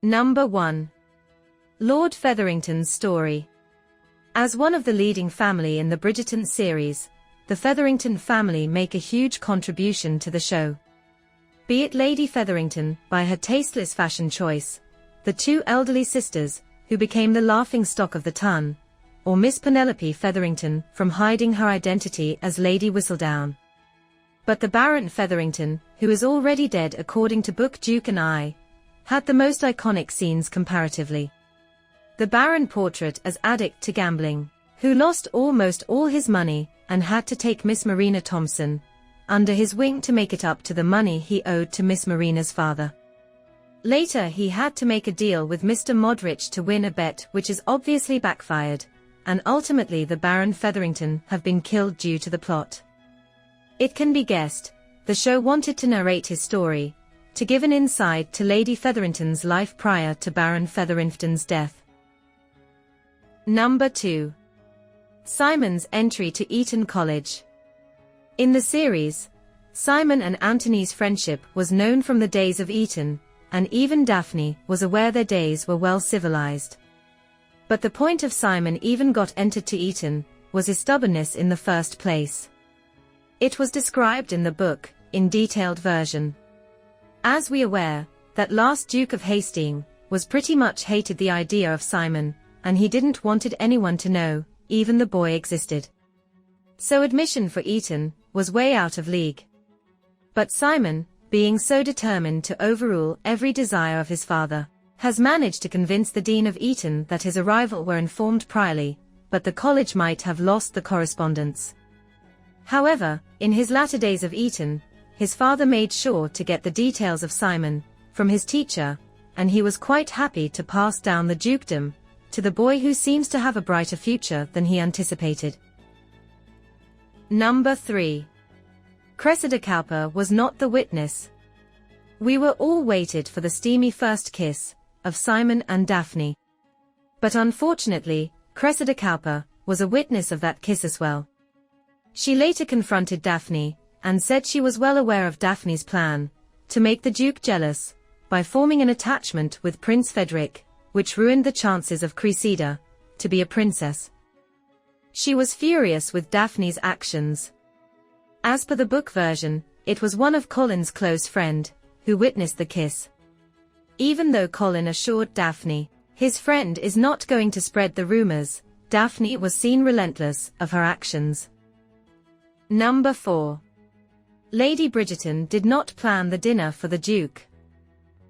Number 1. Lord Featherington's story. As one of the leading family in the Bridgerton series, the Featherington family make a huge contribution to the show. Be it Lady Featherington, by her tasteless fashion choice, the two elderly sisters, who became the laughingstock of the ton, or Miss Penelope Featherington, from hiding her identity as Lady Whistledown. But the Baron Featherington, who is already dead according to book Duke and I, had the most iconic scenes comparatively. The Baron portrait as addict to gambling, who lost almost all his money, and had to take Miss Marina Thompson under his wing to make it up to the money he owed to Miss Marina's father. Later he had to make a deal with Mr. Modrich to win a bet which is obviously backfired, and ultimately the Baron Featherington have been killed due to the plot. It can be guessed, the show wanted to narrate his story, to give an insight to Lady Featherington's life prior to Baron Featherington's death. Number 2. Simon's entry to Eton College. In the series, Simon and Anthony's friendship was known from the days of Eton, and even Daphne was aware their days were well civilized. But the point of Simon even got entered to Eton was his stubbornness in the first place. It was described in the book, in detailed version. As we aware, that last Duke of Hastings was pretty much hated the idea of Simon, and he didn't wanted anyone to know, even the boy existed. So admission for Eton was way out of league. But Simon, being so determined to overrule every desire of his father, has managed to convince the Dean of Eton that his arrival were informed priorly, but the college might have lost the correspondence. However, in his latter days of Eton, his father made sure to get the details of Simon from his teacher, and he was quite happy to pass down the dukedom to the boy who seems to have a brighter future than he anticipated. Number 3. Cressida Cowper was not the witness. We were all waited for the steamy first kiss of Simon and Daphne. But unfortunately, Cressida Cowper was a witness of that kiss as well. She later confronted Daphne, and said she was well aware of Daphne's plan to make the Duke jealous by forming an attachment with Prince Frederick, which ruined the chances of Cressida to be a princess. She was furious with Daphne's actions. As per the book version, it was one of Colin's close friend who witnessed the kiss. Even though Colin assured Daphne his friend is not going to spread the rumors, Daphne was seen relentless of her actions. Number 4. Lady Bridgerton did not plan the dinner for the Duke.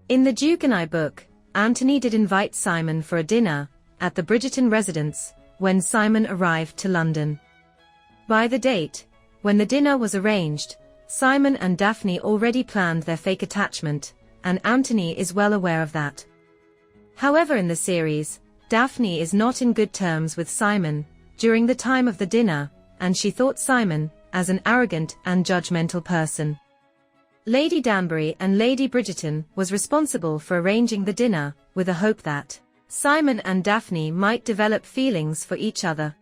In the Duke and I book, Anthony did invite Simon for a dinner at the Bridgerton residence when Simon arrived to London. By the date when the dinner was arranged, Simon and Daphne already planned their fake attachment, and Anthony is well aware of that. However, in the series, Daphne is not in good terms with Simon during the time of the dinner, and she thought Simon as an arrogant and judgmental person. Lady Danbury and Lady Bridgerton was responsible for arranging the dinner, with a hope that Simon and Daphne might develop feelings for each other.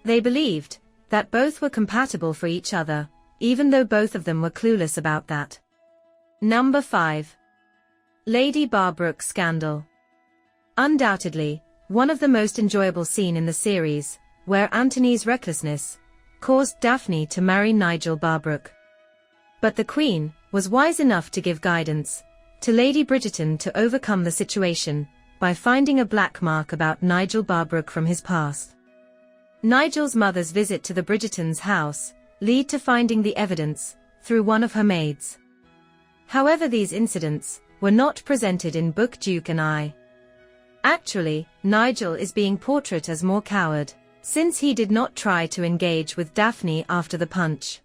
They believed that both were compatible for each other, even though both of them were clueless about that. Number 5. Lady Barbrook scandal. Undoubtedly, one of the most enjoyable scenes in the series, where Anthony's recklessness caused Daphne to marry Nigel Barbrook. But the Queen was wise enough to give guidance to Lady Bridgerton to overcome the situation by finding a black mark about Nigel Barbrook from his past. Nigel's mother's visit to the Bridgertons' house lead to finding the evidence through one of her maids. However, these incidents were not presented in book Duke and I. Actually, Nigel is being portrayed as more coward, since he did not try to engage with Daphne after the punch.